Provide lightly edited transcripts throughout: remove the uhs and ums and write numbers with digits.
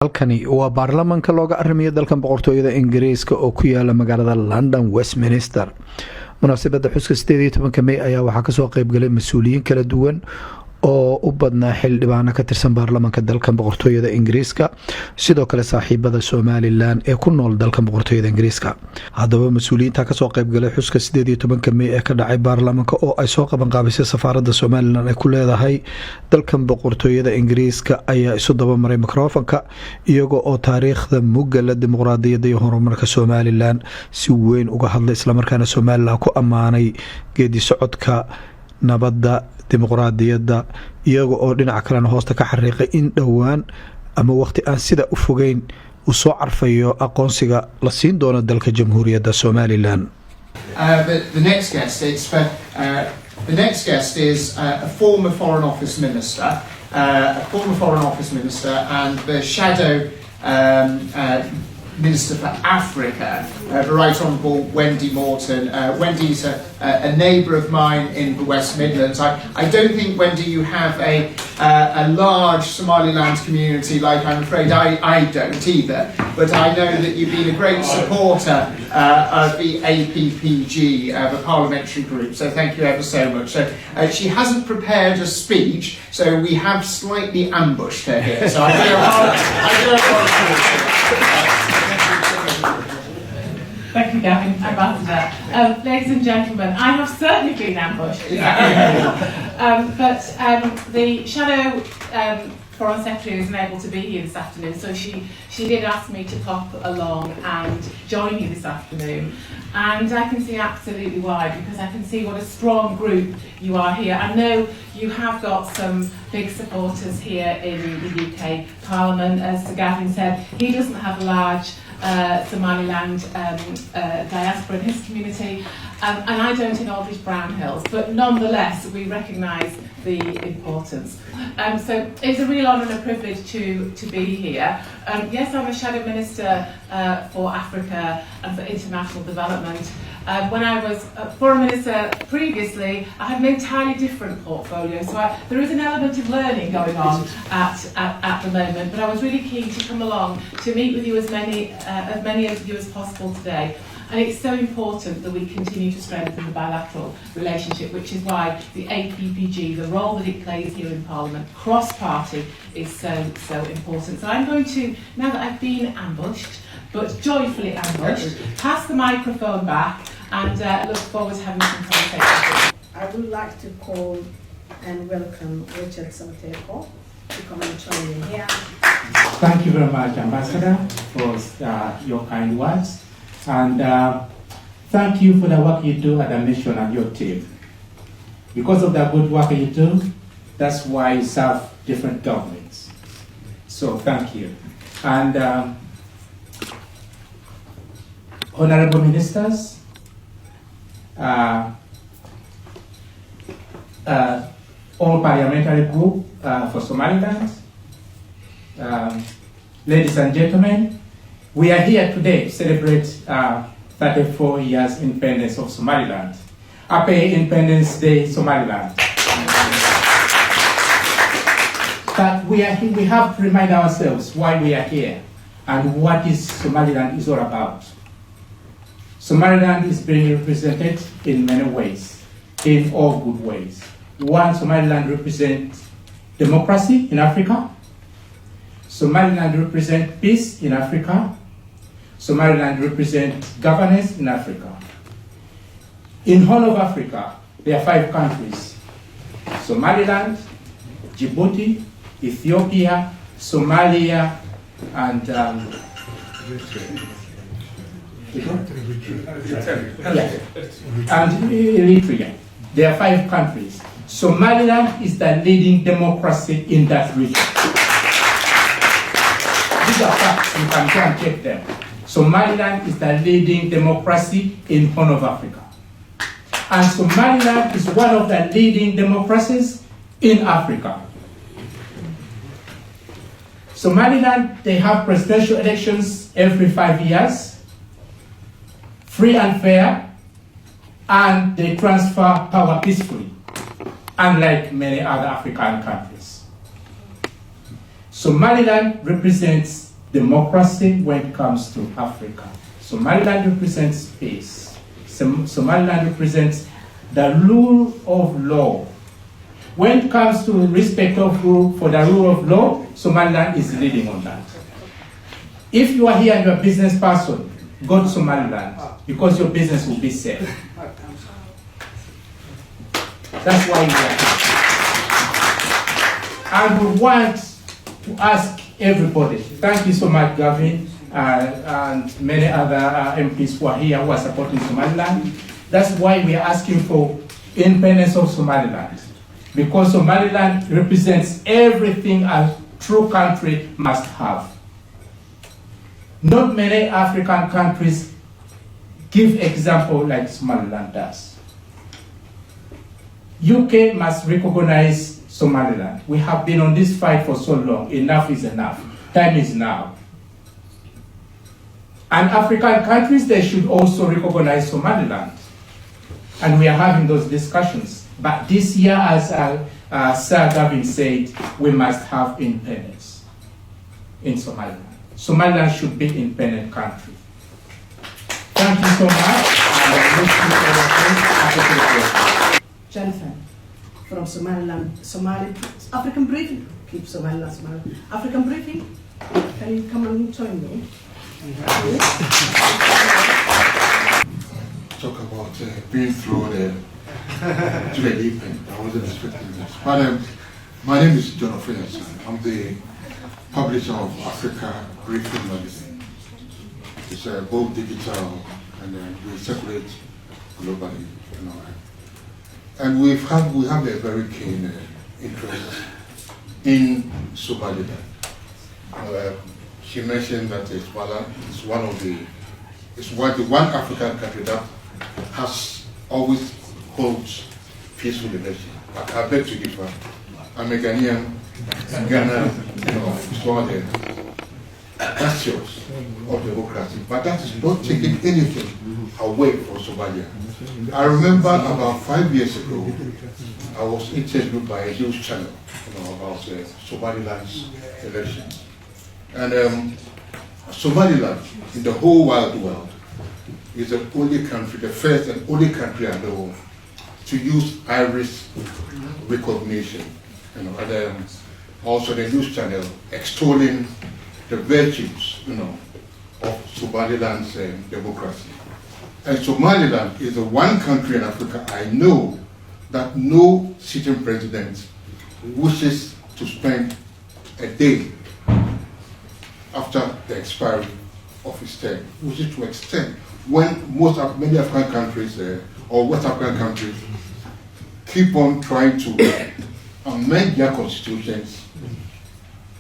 halkani waa baarlamanka looga arrimayo dalkan boqortooyada Ingiriiska oo ku yaala magaalada London Westminster. munaasabada xuska 18 May ayaa waxaa ka soo qayb galay mas'uuliyiin kala duwan oo u badnaa xildhibaano ka tirsan baarlamanka dalkan boqortooyada Ingiriiska, sidoo kale Saxiibada Somaliland ee ku nool dalkan boqortooyada Ingiriiska. haddaba mas'uuliyiinta ka soo qayb galay xuska 18 May ee ka dhacay baarlamanka oo ay soo qaban qaabisay safaaradda Somaliland ay ku leedahay dalkan boqortooyada Ingiriiska ayaa isu daba maray mikrofonka iyaga oo taariikhda mugala dimuqraadiyadda iyo horumarka Somaliland si weyn uga hadlay, isla markaana Somaliland ku amaanay geedi socodka nabadda dimuqraadiyadda iyaga oo dhinaca kalena hoosta ka xariiqay in dhowaan ama waqti aan sida u fogeyn u soo carfayo aqoonsiga la siin doono dalka jamhuuriyadda Somaliland. The next guest is a former Foreign Office Minister, and the shadow Minister for Africa, the Right Honourable Wendy Morton. Wendy's a neighbour of mine in the West Midlands. I don't think, Wendy, you have a large Somaliland community like I'm afraid I don't either, but I know that you've been a great supporter of the APPG, the parliamentary group, so thank you ever so much. So she hasn't prepared a speech, so we have slightly ambushed her here, so I do apologise. Thank you, Gavin, Ambassador. Ladies and gentlemen, I have certainly been ambushed. But the Shadow Foreign Secretary isn't able to be here this afternoon, so she did ask me to pop along and join you this afternoon. And I can see absolutely why, because I can see what a strong group you are here. I know you have got some big supporters here in the UK Parliament. As Sir Gavin said, he doesn't have a large Somaliland diaspora in his community, and I don't in all these brown hills, but nonetheless we recognise the importance. So it's a real honour and a privilege to be here. Yes, I'm a Shadow Minister for Africa and for International Development. When I was Foreign Minister previously, I had an entirely different portfolio, so there is an element of learning going on at the moment, but I was really keen to come along to meet with you as many of you as possible today. And it's so important that we continue to strengthen the bilateral relationship, which is why the APPG, the role that it plays here in Parliament, cross-party, is so important. So I'm going to, now that I've been ambushed, but joyfully ambushed, pass the microphone back and look forward to having some conversation. I would like to call and welcome Richard Soteko to come and join me here. Thank you very much, Ambassador, for your kind words. And thank you for the work you do at the mission and your team. Because of the good work you do, that's why you serve different governments. So thank you. And honorable ministers, all parliamentary group for Somaliland, ladies and gentlemen, we are here today to celebrate 34 years independence of Somaliland. Happy Independence Day, Somaliland. But we have to remind ourselves why we are here and what is Somaliland is all about. Somaliland is being represented in many ways, in all good ways. One, Somaliland represents democracy in Africa. Somaliland represents peace in Africa. Somaliland represents governance in Africa. In whole of Africa, there are 5 countries: Somaliland, Djibouti, Ethiopia, Somalia, and Eritrea. There are 5 countries. Somaliland is the leading democracy in that region. These are facts, you can go and check them. Somaliland is the leading democracy in Horn of Africa. And Somaliland is one of the leading democracies in Africa. Somaliland, they have presidential elections every 5 years, free and fair, and they transfer power peacefully, unlike many other African countries. Somaliland represents democracy when it comes to Africa. Somaliland represents peace. Somaliland represents the rule of law. When it comes to respect of rule for the rule of law, Somaliland is leading on that. If you are here and you're a business person, go to Somaliland because your business will be safe. That's why we are here. And we want to ask everybody, thank you so much, Gavin, and many other MPs who are here who are supporting Somaliland. That's why we are asking for independence of Somaliland. Because Somaliland represents everything a true country must have. Not many African countries give example like Somaliland does. UK must recognize Somaliland. We have been on this fight for so long. Enough is enough. Time is now. And African countries, they should also recognize Somaliland. And we are having those discussions. But this year, as Sir Gavin said, we must have independence in Somaliland. Somaliland should be an independent country. Thank you so much. Jennifer from Somaliland, African Briefing. Keep Somaliland, African Briefing. Can you come and join me? Talk about being thrown to the deep end. I wasn't expecting this. But my name is John Ofreyansan. I'm the publisher of Africa Briefing magazine. It's both digital and we circulate globally. You know. And we have a very keen interest in Somaliland. She mentioned that it's one African country that has always holds peaceful relations. But I beg to differ. I'm a Ghanaian, and Ghana, is one of the bastions of democracy. But that is not taking anything away from Somalia. I remember about 5 years ago, I was interviewed by a news channel, about Somaliland's elections. And Somaliland, in the whole wide world, is the only country, the first and only country I know of, to use iris recognition. And also the news channel extolling the virtues, of Somaliland's democracy. And Somaliland is the one country in Africa I know that no sitting president wishes to spend a day after the expiry of his term, wishes to extend, when many African countries or West African countries keep on trying to amend their constitutions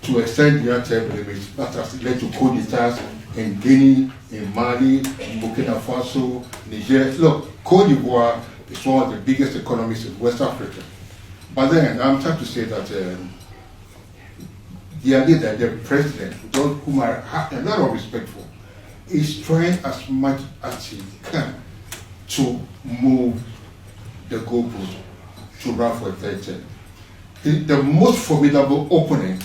to extend their term limits. That has led to coup d'etats in Guinea, in Mali, in Burkina Faso, Niger. Look, Côte d'Ivoire is one of the biggest economies in West Africa. But then I'm trying to say that the leader, the president, whom I have a lot of respect for, is trying as much as he can to move the goalpost to run for a third term. The most formidable opponent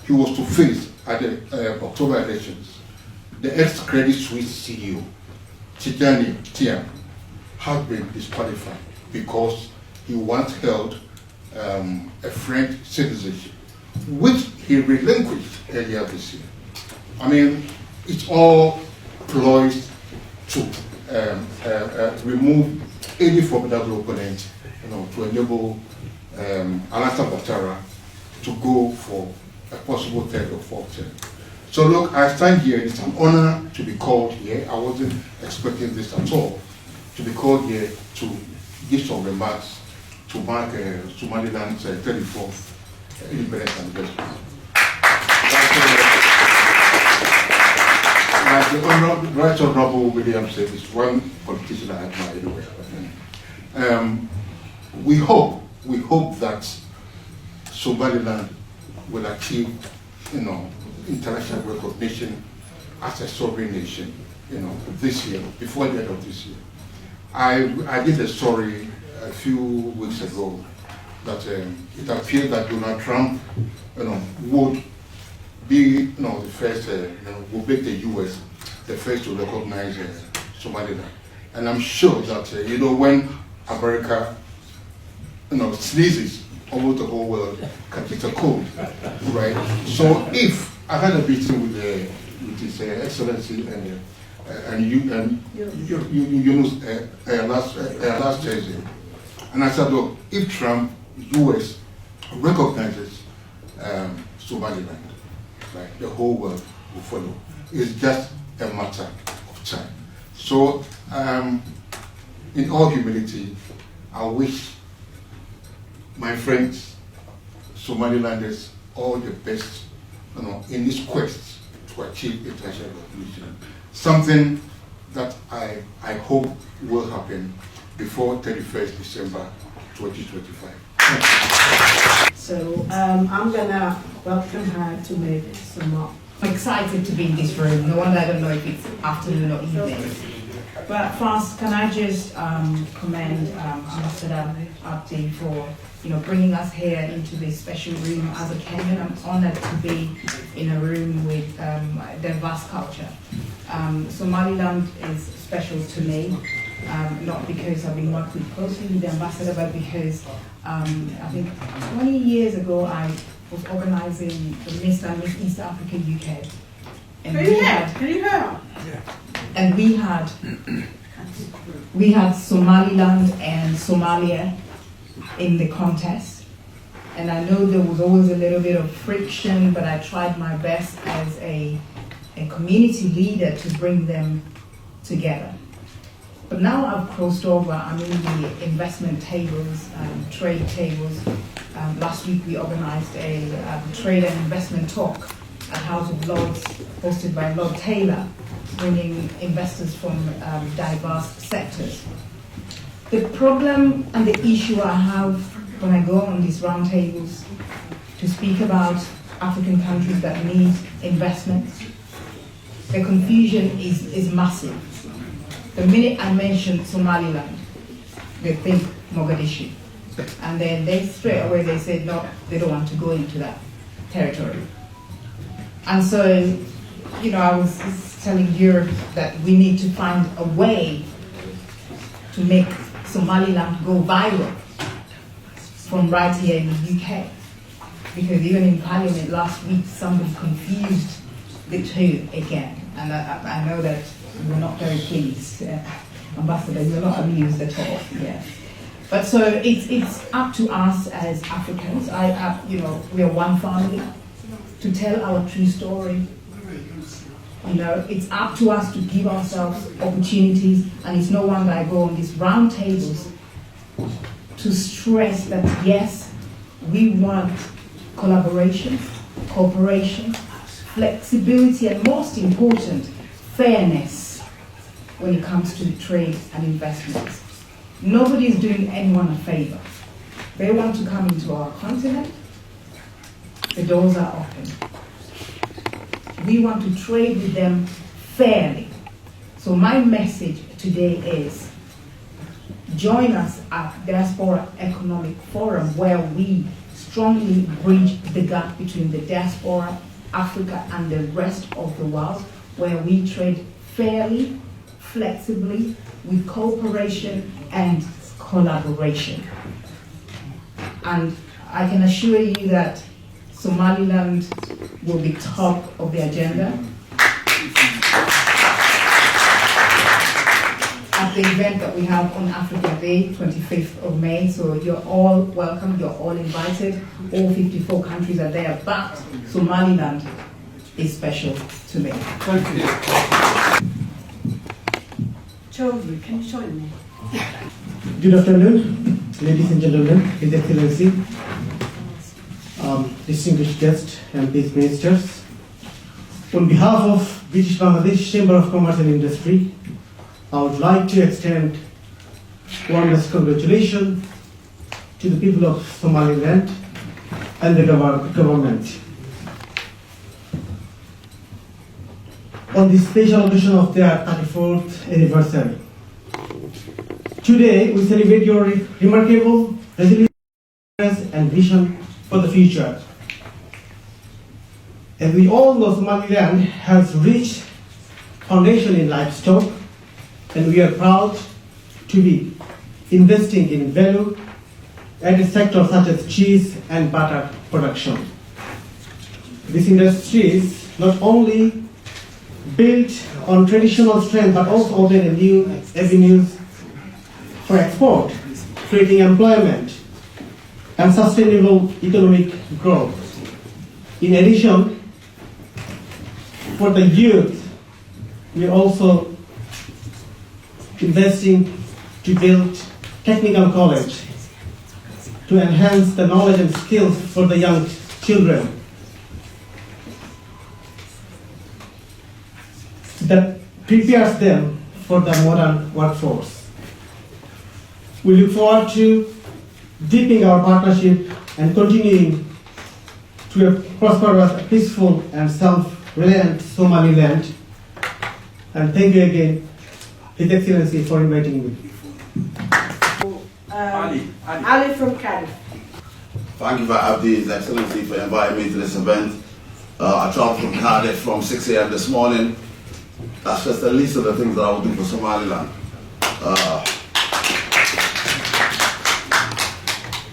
he was to face at the October elections, the ex-Credit Suisse CEO, Tidjane Thiam, has been disqualified because he once held a French citizenship, which he relinquished earlier this year. I mean, it's all ploys to remove any formidable opponent, to enable Alassane Ouattara to go for a possible third or fourth term. So look, I stand here, it's an honor to be called here. I wasn't expecting this at all, to be called here to give some remarks to mark Somaliland's 34th independence anniversary. Like the Right Honorable William said, is one politician I admire anyway. We hope that Somaliland will achieve, international recognition as a sovereign nation, this year, before the end of this year. I did a story a few weeks ago that it appeared that Donald Trump, would be the first, will make the US the first to recognize Somaliland. And I'm sure that, when America, sneezes, almost the whole world catches a cold, right? So if I had a meeting with His Excellency and you last Thursday, and I said, look, if Trump, US, recognizes Somaliland, right, the whole world will follow. It's just a matter of time. So, in all humility, I wish my friends, Somalilanders, all the best, in this quest to achieve international recognition. Something that I hope will happen before 31st December 2025. So I'm gonna welcome her to make some more. I'm excited to be in this room. No wonder I don't know if it's afternoon or evening. But first, can I just commend Ambassador Abdi for bringing us here into this special room. As a Kenyan, I'm honored to be in a room with diverse culture. Somaliland is special to me, not because I've been working closely with the ambassador, but because I think 20 years ago I was organizing the Miss and Miss East Africa UK. And we had Somaliland and Somalia in the contest. And I know there was always a little bit of friction, but I tried my best as a community leader to bring them together. But now I've crossed over, I'm in the investment tables, trade tables. Last week we organized a trade and investment talk at House of Lords, hosted by Lord Taylor, bringing investors from diverse sectors. The problem and the issue I have when I go on these roundtables to speak about African countries that need investment, the confusion is massive. The minute I mention Somaliland, they think Mogadishu. And then they straight away they said no, they don't want to go into that territory. And so, I was telling Europe that we need to find a way to make Somaliland go viral from right here in the UK. Because even in Parliament last week, somebody confused the two again. And I know that you're not very pleased, Ambassador, you're not amused at all. Yeah. But so it's up to us as Africans, we are one family, to tell our true story. It's up to us to give ourselves opportunities, and it's no wonder I go on these round tables to stress that yes, we want collaboration, cooperation, flexibility, and most important, fairness when it comes to trade and investments. Nobody is doing anyone a favor. They want to come into our continent, the doors are open. We want to trade with them fairly. So my message today is, join us at Diaspora Economic Forum, where we strongly bridge the gap between the diaspora, Africa, and the rest of the world, where we trade fairly, flexibly, with cooperation and collaboration. And I can assure you that Somaliland will be top of the agenda at the event that we have on Africa Day, 25th of May. So you're all welcome, you're all invited. All 54 countries are there, but Somaliland is special to me. Thank you. Children, can you join me? Good afternoon, ladies and gentlemen, His Excellency, distinguished guests, MPs, ministers. On behalf of British Bangladesh Chamber of Commerce and Industry, I would like to extend warmest congratulations to the people of Somaliland and the government on this special occasion of their 34th anniversary. Today, we celebrate your remarkable resilience and vision for the future. As we all know, Somaliland has rich foundation in livestock, and we are proud to be investing in value-added sectors such as cheese and butter production. These industries not only built on traditional strength but also open new avenues for export, creating employment and sustainable economic growth. In addition, for the youth, we are also investing to build technical college to enhance the knowledge and skills for the young children that prepares them for the modern workforce. We look forward to deepening our partnership and continuing to a prosperous, peaceful, and self-reliant Somaliland. And thank you again, His Excellency, for inviting me. Ali from Kadhacay. Thank you for having His Excellency for inviting me to this event. I traveled from Cardiff from 6 a.m. this morning. That's just the least of the things that I will do for Somaliland.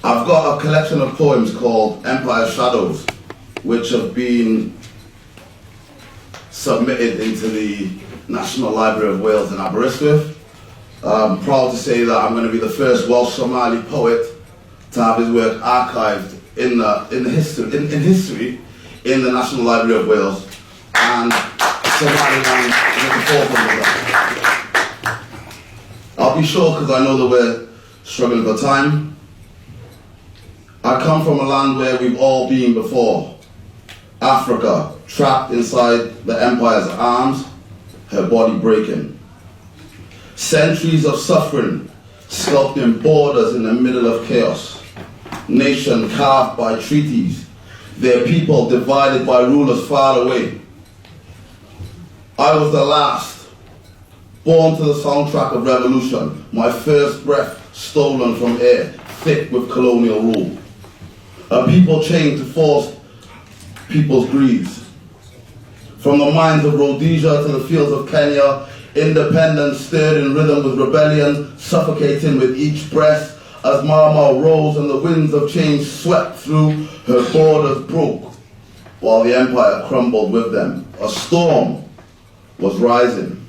I've got a collection of poems called Empire Shadows, which have been submitted into the National Library of Wales in Aberystwyth. I'm proud to say that I'm going to be the first Welsh Somali poet to have his work archived in history in the National Library of Wales, and Somaliland is at the forefront of that. I'll be short because I know that we're struggling for time. I come from a land where we've all been before. Africa, trapped inside the empire's arms, her body breaking. Centuries of suffering, sculpting borders in the middle of chaos. Nation carved by treaties, their people divided by rulers far away. I was the last, born to the soundtrack of revolution, my first breath stolen from air, thick with colonial rule. A people chained to force people's greeds. From the mines of Rhodesia to the fields of Kenya, independence stirred in rhythm with rebellion, suffocating with each breath as Mau Mau rose and the winds of change swept through, her borders broke, while the empire crumbled with them. A storm was rising.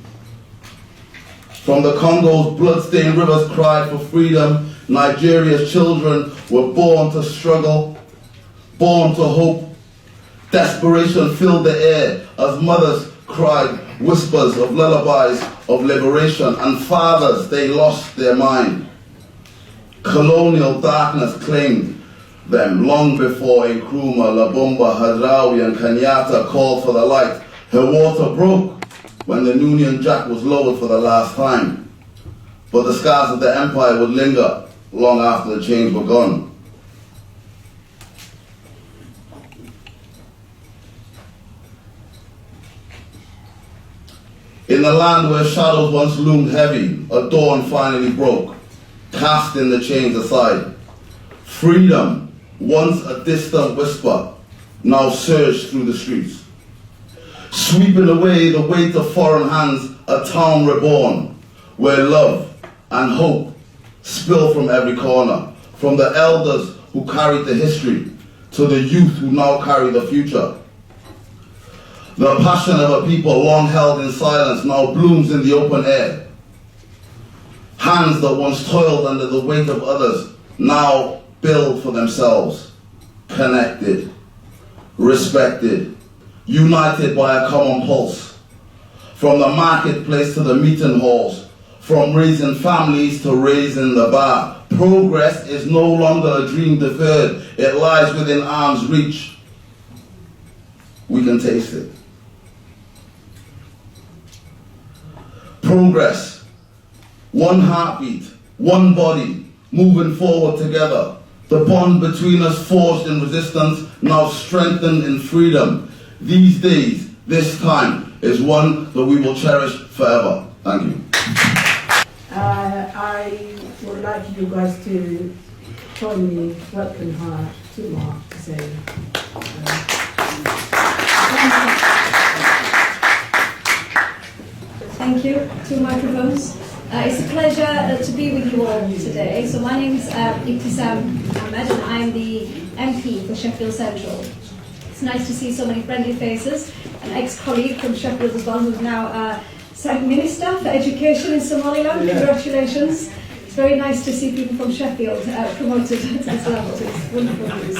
From the Congo's blood-stained rivers cried for freedom, Nigeria's children were born to struggle, born to hope. Desperation filled the air as mothers cried whispers of lullabies of liberation, and fathers, they lost their mind. Colonial darkness claimed them long before Nkrumah, Labumba, Hadrawi, and Kenyatta called for the light. Her water broke when the Union Jack was lowered for the last time. But the scars of the empire would linger long after the chains were gone. In the land where shadows once loomed heavy, a dawn finally broke, casting the chains aside. Freedom, once a distant whisper, now surged through the streets. Sweeping away the weight of foreign hands, a town reborn, where love and hope spill from every corner, from the elders who carried the history to the youth who now carry the future. The passion of a people long held in silence now blooms in the open air. Hands that once toiled under the weight of others now build for themselves, connected, respected, united by a common pulse. From the marketplace to the meeting halls, from raising families to raising the bar, progress is no longer a dream deferred, it lies within arm's reach. We can taste it. Progress, one heartbeat, one body, moving forward together. The bond between us forged in resistance, now strengthened in freedom. These days, this time, is one that we will cherish forever. Thank you. I would like you guys to join me working hard to Mark to say Thank you. 2 microphones. It's a pleasure to be with you all today. So my name is Ibtisam Ahmed and I am the MP for Sheffield Central. It's nice to see so many friendly faces. An ex-colleague from Sheffield as well, who's now Second Minister for Education in Somaliland. Congratulations. It's very nice to see people from Sheffield promoted to this level. It's wonderful news.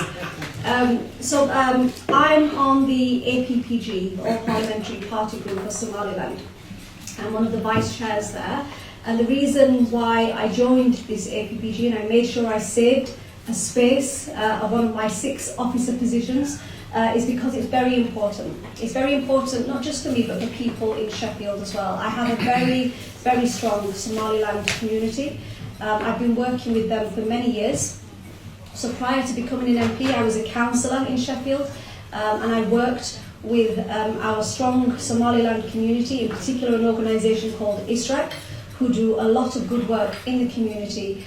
I'm on the APPG, All Parliamentary Party Group for Somaliland. I'm one of the vice chairs there. And the reason why I joined this APPG and I made sure I saved a space of one of my 6 officer positions is because it's very important. It's very important not just for me but for people in Sheffield as well. I have a very, very strong Somaliland community. I've been working with them for many years. So prior to becoming an MP, I was a councillor in Sheffield and I worked with our strong Somaliland community, in particular an organisation called ISRAC, who do a lot of good work in the community,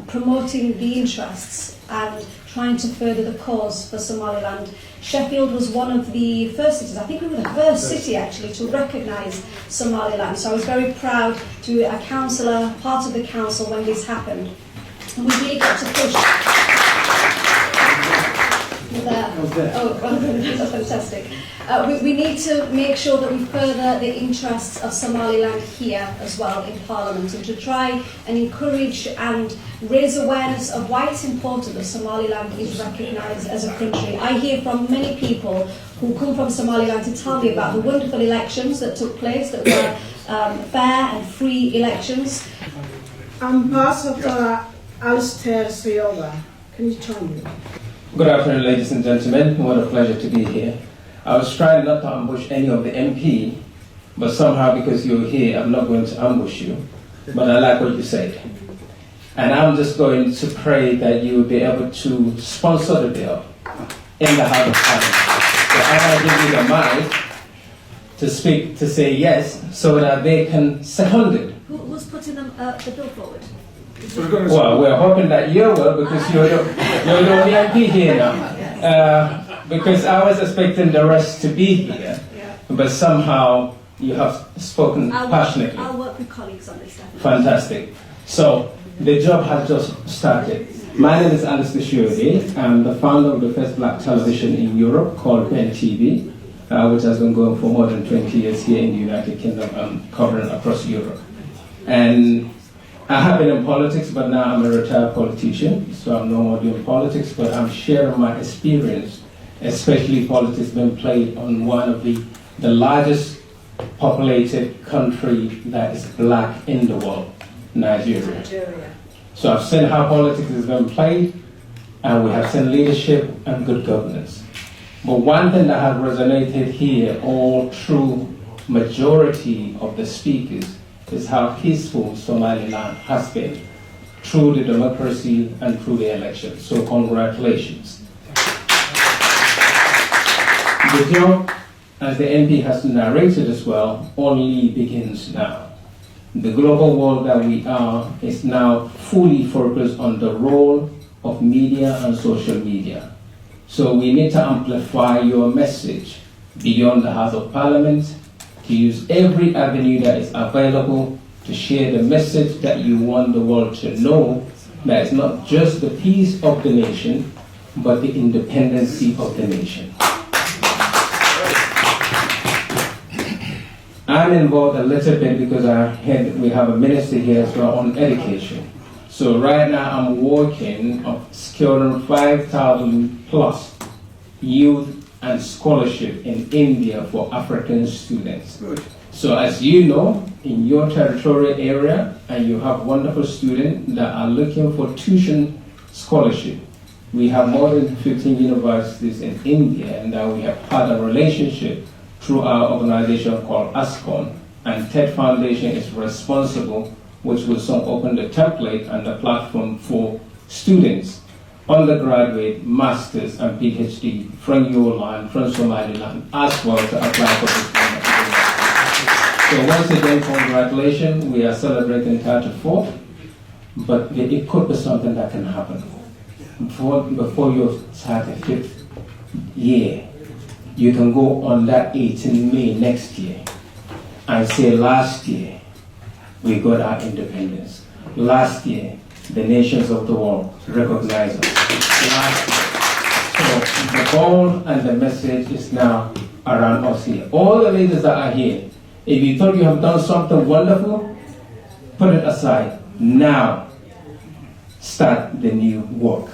promoting the interests and trying to further the cause for Somaliland. Sheffield was one of the first cities, I think we were the first city actually to recognise Somaliland, so I was very proud to be a councillor, part of the council when this happened. And we really got to push. That's fantastic. We need to make sure that we further the interests of Somaliland here as well in Parliament and to try and encourage and raise awareness of why it's important that Somaliland is recognised as a country. I hear from many people who come from Somaliland to tell me about the wonderful elections that took place, that were fair and free elections. Ambassador Alistair Siola, can you join me? Good afternoon, ladies and gentlemen. What a pleasure to be here. I was trying not to ambush any of the MP, but somehow because you're here, I'm not going to ambush you. But I like what you said. And I'm just going to pray that you will be able to sponsor the bill in the House of Parliament. So I want to give you the mic to speak, to say yes, so that they can second it. Who's putting the bill forward? Well, we're hoping that you will, because you're the only MP here now. Because I was expecting the rest to be here, but somehow you have spoken passionately. I'll work with colleagues on this. Definitely. Fantastic. So the job has just started. My name is Alistair Siola. I'm the founder of the first black television in Europe called Ben TV, which has been going for more than 20 years here in the United Kingdom and covering across Europe. And I have been in politics, but now I'm a retired politician, so I'm no more doing politics, but I'm sharing my experience, especially politics being played on one of the largest populated country that is black in the world, Nigeria. So I've seen how politics is being played, and we have seen leadership and good governance. But one thing that has resonated here all through majority of the speakers is how peaceful Somaliland has been through the democracy and through the elections. So congratulations. The job, as the MP has narrated as well, only begins now. The global world that we are is now fully focused on the role of media and social media. So we need to amplify your message beyond the House of Parliament, to use every avenue that is available to share the message that you want the world to know, that it's not just the peace of the nation, but the independency of the nation. I'm involved a little bit because we have a minister here as well on education. So right now I'm working on securing 5,000 plus youth and scholarship in India for African students. Good. So as you know, in your territorial area, and you have wonderful students that are looking for tuition scholarship. We have more than 15 universities in India, and we have had a relationship through our organization called ASCON, and TED Foundation is responsible, which will soon open the template and the platform for students, undergraduate, masters, and PhD from your land, from Somaliland, as well to apply for this kind of program. So once again, congratulations. We are celebrating 34th, but it could be something that can happen before your 35th year. you can go on that 18 May next year and say last year we got our independence. Last year, the nations of the world recognized us. Last year. So the ball and the message is now around us here. All the leaders that are here, if you thought you have done something wonderful, put it aside. Now, start the new work.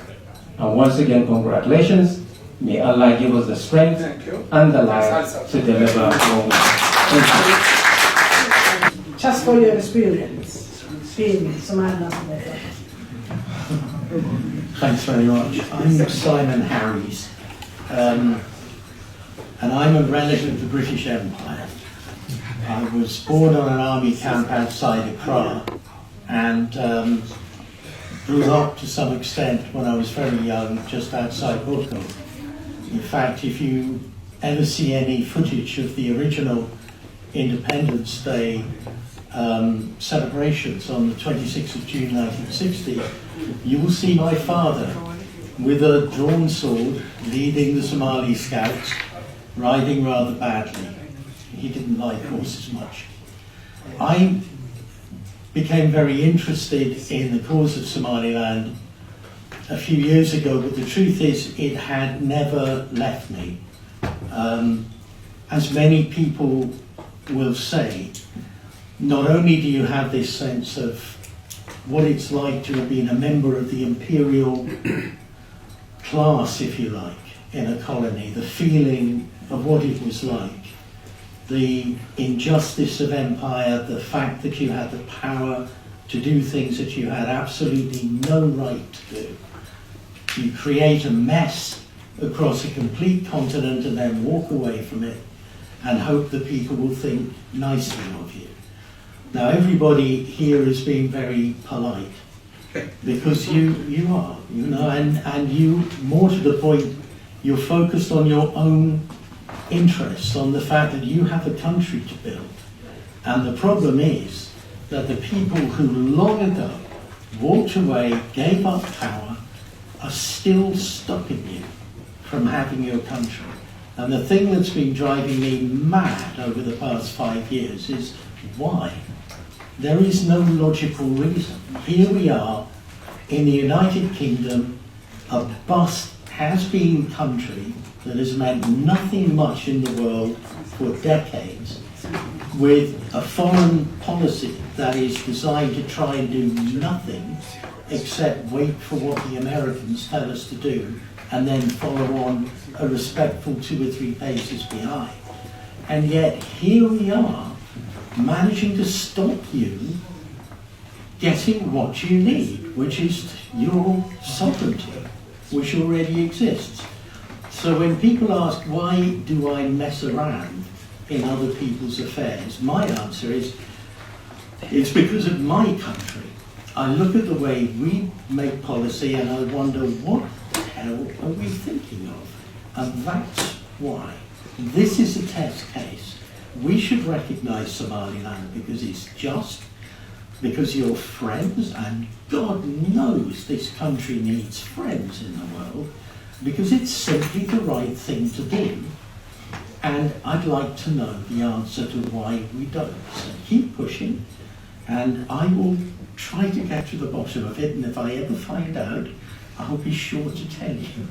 And once again, congratulations. May Allah give us the strength and the light to deliver our work. Thank you. Just for your experience, being Somaliland. Thanks very much. I'm Simon Harries, and I'm a relative of the British Empire. I was born on an army camp outside Accra, and grew up to some extent when I was very young, just outside Boko. In fact, if you ever see any footage of the original Independence Day celebrations on the 26th of June 1960, you will see my father with a drawn sword leading the Somali scouts, riding rather badly. He didn't like horses much. I became very interested in the cause of Somaliland a few years ago, but the truth is it had never left me. As many people will say, not only do you have this sense of what it's like to have been a member of the imperial class, if you like, in a colony, the feeling of what it was like, the injustice of empire, the fact that you had the power to do things that you had absolutely no right to do. You create a mess across a complete continent and then walk away from it and hope that people will think nicely of you. Now everybody here is being very polite because you are, you know, and you, more to the point, you're focused on your own interests, on the fact that you have a country to build. And the problem is that the people who long ago walked away, gave up power, are still stopping you from having your country. And the thing that's been driving me mad over the past 5 years is why? There is no logical reason. Here we are in the United Kingdom, a bust has-been country that has meant nothing much in the world for decades, with a foreign policy that is designed to try and do nothing except wait for what the Americans tell us to do and then follow on a respectful 2 or 3 paces behind. And yet here we are, managing to stop you getting what you need, which is your sovereignty, which already exists. So when people ask, why do I mess around in other people's affairs, my answer is, it's because of my country. I look at the way we make policy and I wonder, what the hell are we thinking of? And that's why. This is a test case. We should recognise Somaliland because it's just, because you're friends, and God knows this country needs friends in the world, because it's simply the right thing to do. And I'd like to know the answer to why we don't. So keep pushing, and I will try to get to the bottom of it, and if I ever find out, I'll be sure to tell you.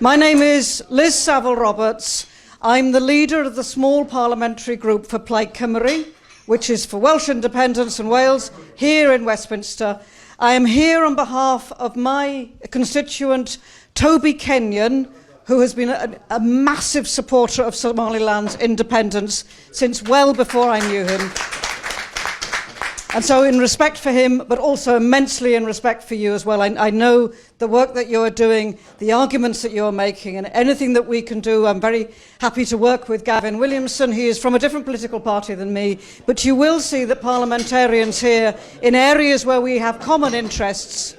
My name is Liz Saville-Roberts. I'm the leader of the small parliamentary group for Plaid Cymru, which is for Welsh independence and Wales, here in Westminster. I am here on behalf of my constituent, Toby Kenyon, who has been a massive supporter of Somaliland's independence since well before I knew him. And so in respect for him, but also immensely in respect for you as well, I know the work that you're doing, the arguments that you're making, and anything that we can do. I'm very happy to work with Gavin Williamson. He is from a different political party than me, but you will see that parliamentarians here, in areas where we have common interests,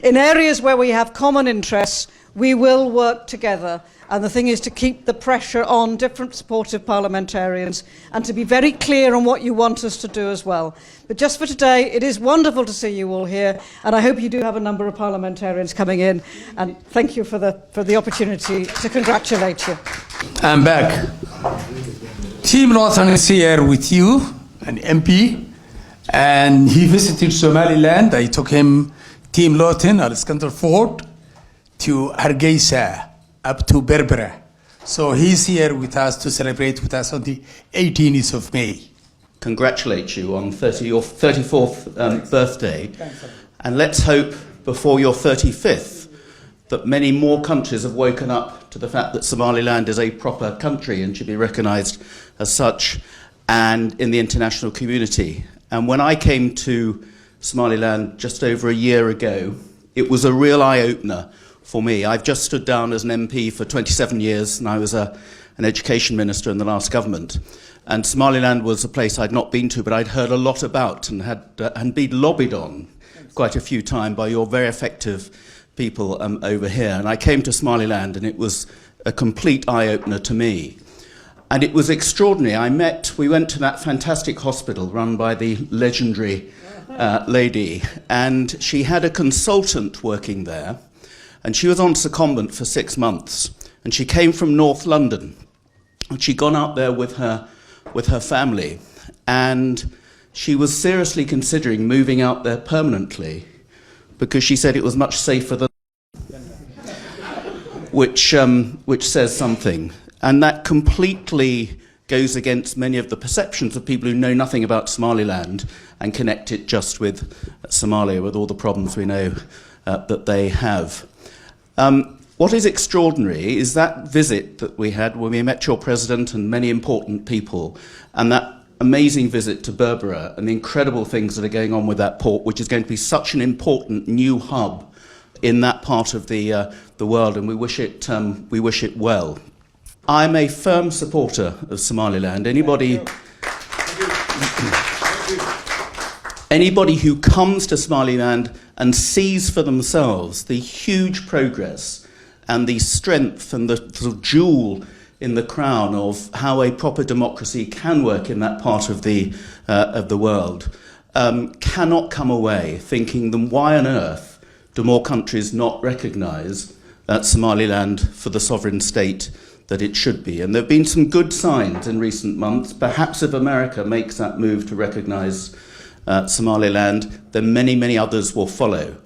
in areas where we have common interests, we will work together. And the thing is to keep the pressure on different supportive parliamentarians and to be very clear on what you want us to do as well. But just for today, it is wonderful to see you all here, and I hope you do have a number of parliamentarians coming in. And thank you for the opportunity to congratulate you. I'm back. Tim Lawson is here with you, an MP, and he visited Somaliland. I took him, Tim Lawton, Alexander Ford, to Hargeisa, up to Berbera. So he's here with us to celebrate with us on the 18th of May. Congratulate you on your 34th birthday. And let's hope before your 35th that many more countries have woken up to the fact that Somaliland is a proper country and should be recognised as such and in the international community. And when I came to Somaliland just over a year ago, it was a real eye-opener for me. I've just stood down as an MP for 27 years, and I was an education minister in the last government. And Somaliland was a place I'd not been to, but I'd heard a lot about and had been lobbied on quite a few times by your very effective people over here. And I came to Somaliland, and it was a complete eye-opener to me. And it was extraordinary. We went to that fantastic hospital run by the legendary lady, and she had a consultant working there. And she was on secondment for 6 months, and she came from North London, and she'd gone out there with her family, and she was seriously considering moving out there permanently because she said it was much safer than which says something. And that completely goes against many of the perceptions of people who know nothing about Somaliland and connect it just with Somalia, with all the problems we know that they have. What is extraordinary is that visit that we had when we met your president and many important people, and that amazing visit to Berbera and the incredible things that are going on with that port, which is going to be such an important new hub in that part of the world, and we wish it well. I'm a firm supporter of Somaliland. Anybody who comes to Somaliland and sees for themselves the huge progress and the strength and the sort of jewel in the crown of how a proper democracy can work in that part of the world cannot come away thinking, then why on earth do more countries not recognise Somaliland for the sovereign state that it should be? And there have been some good signs in recent months. Perhaps if America makes that move to recognise Somaliland, then many, many others will follow.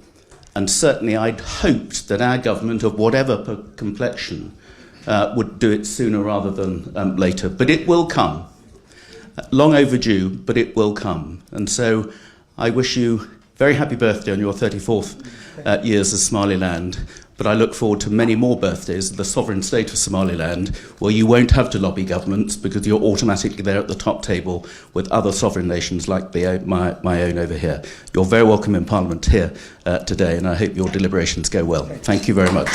And certainly I'd hoped that our government, of whatever complexion, would do it sooner rather than later. But it will come. Long overdue, but it will come. And so I wish you very happy birthday on your 34th years of Somaliland. But I look forward to many more birthdays of the sovereign state of Somaliland, where you won't have to lobby governments because you're automatically there at the top table with other sovereign nations like my own over here. You're very welcome in Parliament here today, and I hope your deliberations go well. Thank you very much.